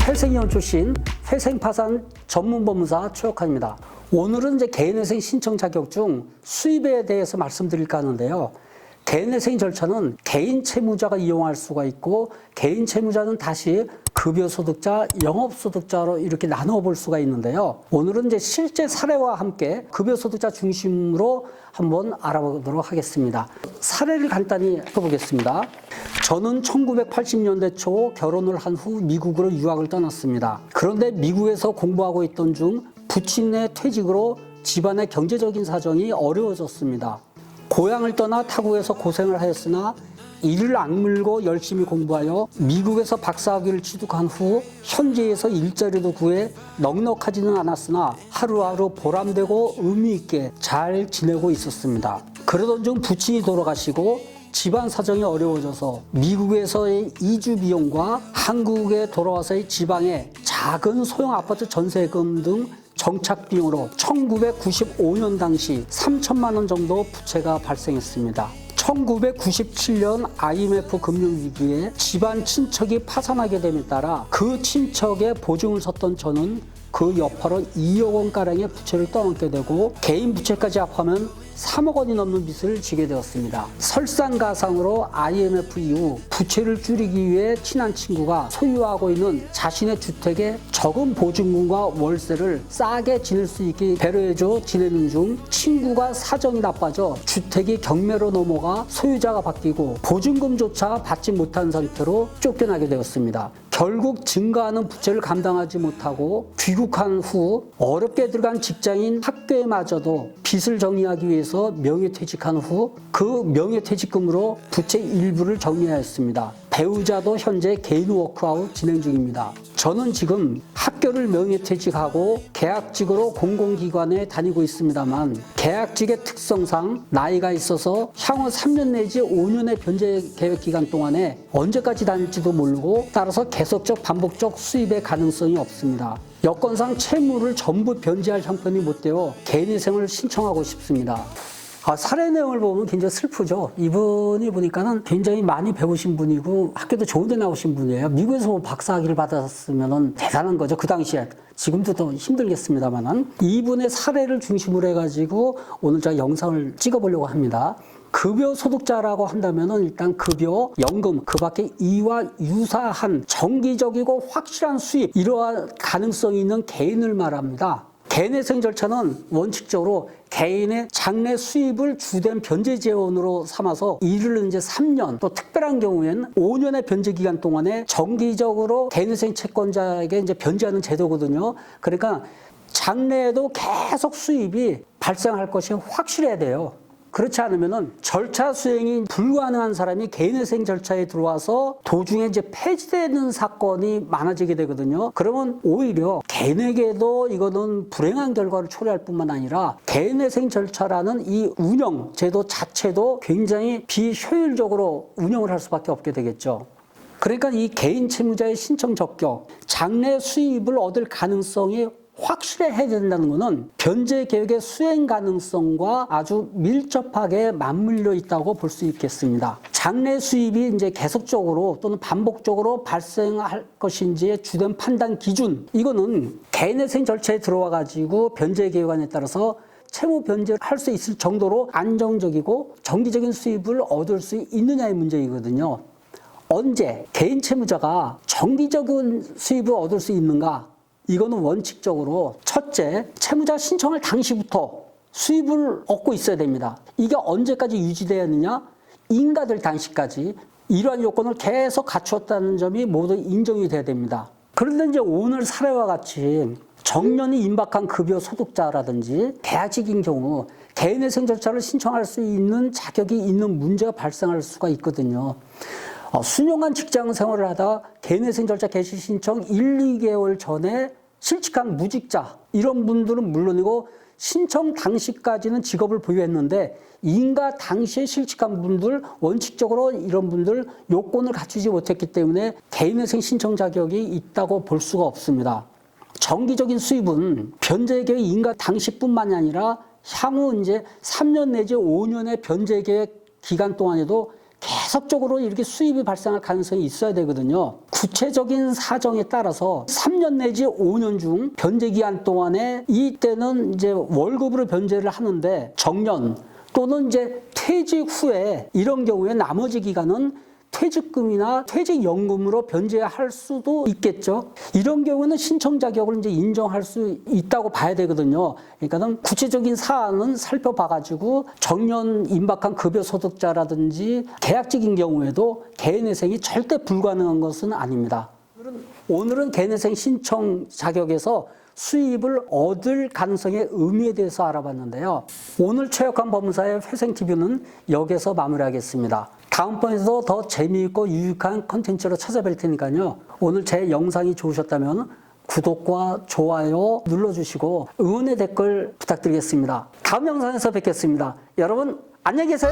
회생위원 출신 회생파산 전문법무사 최혁환입니다. 오늘은 이제 개인회생 신청 자격 중 수입에 대해서 말씀드릴까 하는데요. 개인회생 절차는 개인 채무자가 이용할 수가 있고 개인 채무자는 다시 급여소득자, 영업소득자로 이렇게 나눠 볼 수가 있는데요. 오늘은 이제 실제 사례와 함께 급여소득자 중심으로 한번 알아보도록 하겠습니다. 사례를 간단히 해보겠습니다. 저는 1980년대 초 결혼을 한 후 미국으로 유학을 떠났습니다. 그런데 미국에서 공부하고 있던 중 부친의 퇴직으로 집안의 경제적인 사정이 어려워졌습니다. 고향을 떠나 타국에서 고생을 하였으나 이를 악물고 열심히 공부하여 미국에서 박사학위를 취득한 후 현지에서 일자리도 구해 넉넉하지는 않았으나 하루하루 보람되고 의미 있게 잘 지내고 있었습니다. 그러던 중 부친이 돌아가시고 집안 사정이 어려워져서 미국에서의 이주 비용과 한국에 돌아와서의 지방의 작은 소형 아파트 전세금 등 정착 비용으로 1995년 당시 3천만 원 정도 부채가 발생했습니다. 1997년 IMF 금융위기에 집안 친척이 파산하게 됨에 따라 그 친척의 보증을 섰던 저는 그 여파로 2억 원가량의 부채를 떠안게 되고 개인 부채까지 합하면 3억 원이 넘는 빚을 지게 되었습니다. 설상가상으로 IMF 이후 부채를 줄이기 위해 친한 친구가 소유하고 있는 자신의 주택에 적은 보증금과 월세를 싸게 지낼 수 있게 배려해줘 지내는 중 친구가 사정이 나빠져 주택이 경매로 넘어가 소유자가 바뀌고 보증금조차 받지 못한 상태로 쫓겨나게 되었습니다. 결국 증가하는 부채를 감당하지 못하고 귀국한 후 어렵게 들어간 직장인 학교에마저도 빚을 정리하기 위해서 명예퇴직한 후 그 명예퇴직금으로 부채 일부를 정리하였습니다. 배우자도 현재 개인 워크아웃 진행 중입니다. 저는 지금 학교를 명예퇴직하고 계약직으로 공공기관에 다니고 있습니다만 계약직의 특성상 나이가 있어서 향후 3년 내지 5년의 변제 계획 기간 동안에 언제까지 다닐지도 모르고 따라서 계속적 반복적 수입의 가능성이 없습니다. 여건상 채무를 전부 변제할 형편이 못 되어 개인회생을 신청하고 싶습니다. 사례 내용을 보면 굉장히 슬프죠. 이분이 보니까는 굉장히 많이 배우신 분이고 학교도 좋은 데 나오신 분이에요. 미국에서 박사학위를 받았으면 대단한 거죠. 그 당시에. 지금도 더 힘들겠습니다만. 이분의 사례를 중심으로 해가지고 오늘 제가 영상을 찍어보려고 합니다. 급여 소득자라고 한다면은 일단 급여, 연금, 그 밖에 이와 유사한 정기적이고 확실한 수입, 이러한 가능성이 있는 개인을 말합니다. 개인회생 절차는 원칙적으로 개인의 장래 수입을 주된 변제 재원으로 삼아서 이를 이제 3년 또 특별한 경우에는 5년의 변제 기간 동안에 정기적으로 개인회생 채권자에게 이제 변제하는 제도거든요. 그러니까 장래에도 계속 수입이 발생할 것이 확실해야 돼요. 그렇지 않으면은 절차 수행이 불가능한 사람이 개인회생 절차에 들어와서 도중에 이제 폐지되는 사건이 많아지게 되거든요. 그러면 오히려 개인에게도 이거는 불행한 결과를 초래할 뿐만 아니라 개인회생 절차라는 이 운영 제도 자체도 굉장히 비효율적으로 운영을 할 수밖에 없게 되겠죠. 그러니까 이 개인 채무자의 신청 적격, 장래 수입을 얻을 가능성이 확실해야 된다는 것은 변제 계획의 수행 가능성과 아주 밀접하게 맞물려 있다고 볼 수 있겠습니다. 장래 수입이 이제 계속적으로 또는 반복적으로 발생할 것인지의 주된 판단 기준, 이거는 개인회생 절차에 들어와 가지고 변제 계획안에 따라서 채무 변제를 할 수 있을 정도로 안정적이고 정기적인 수입을 얻을 수 있느냐의 문제이거든요. 언제 개인 채무자가 정기적인 수입을 얻을 수 있는가? 이거는 원칙적으로 첫째, 채무자 신청할 당시부터 수입을 얻고 있어야 됩니다. 이게 언제까지 유지되어야 하느냐? 인가될 당시까지 이러한 요건을 계속 갖추었다는 점이 모두 인정이 돼야 됩니다. 그런데 이제 오늘 사례와 같이 정년이 임박한 급여 소득자라든지 계약직인 경우 개인회생 절차를 신청할 수 있는 자격이 있는 문제가 발생할 수가 있거든요. 수년간 직장 생활을 하다 개인회생 절차 개시 신청 1, 2개월 전에 실직한 무직자, 이런 분들은 물론이고 신청 당시까지는 직업을 보유했는데 인가 당시에 실직한 분들, 원칙적으로 이런 분들 요건을 갖추지 못했기 때문에 개인회생 신청 자격이 있다고 볼 수가 없습니다. 정기적인 수입은 변제 계획 인가 당시뿐만이 아니라 향후 이제 3년 내지 5년의 변제 계획 기간 동안에도 계속적으로 이렇게 수입이 발생할 가능성이 있어야 되거든요. 구체적인 사정에 따라서 3년 내지 5년 중 변제 기간 동안에 이때는 이제 월급으로 변제를 하는데 정년 또는 이제 퇴직 후에 이런 경우에 나머지 기간은 퇴직금이나 퇴직연금으로 변제할 수도 있겠죠. 이런 경우는 신청 자격을 이제 인정할 수 있다고 봐야 되거든요. 그러니까는 구체적인 사안은 살펴봐가지고 정년 임박한 급여 소득자라든지 계약직인 경우에도 개인회생이 절대 불가능한 것은 아닙니다. 오늘은 개인회생 신청 자격에서 수입을 얻을 가능성의 의미에 대해서 알아봤는데요. 오늘 최혁환 법무사의 회생TV는 여기서 마무리하겠습니다. 다음번에도 더 재미있고 유익한 컨텐츠로 찾아뵐 테니까요. 오늘 제 영상이 좋으셨다면 구독과 좋아요 눌러주시고 응원의 댓글 부탁드리겠습니다. 다음 영상에서 뵙겠습니다. 여러분 안녕히 계세요.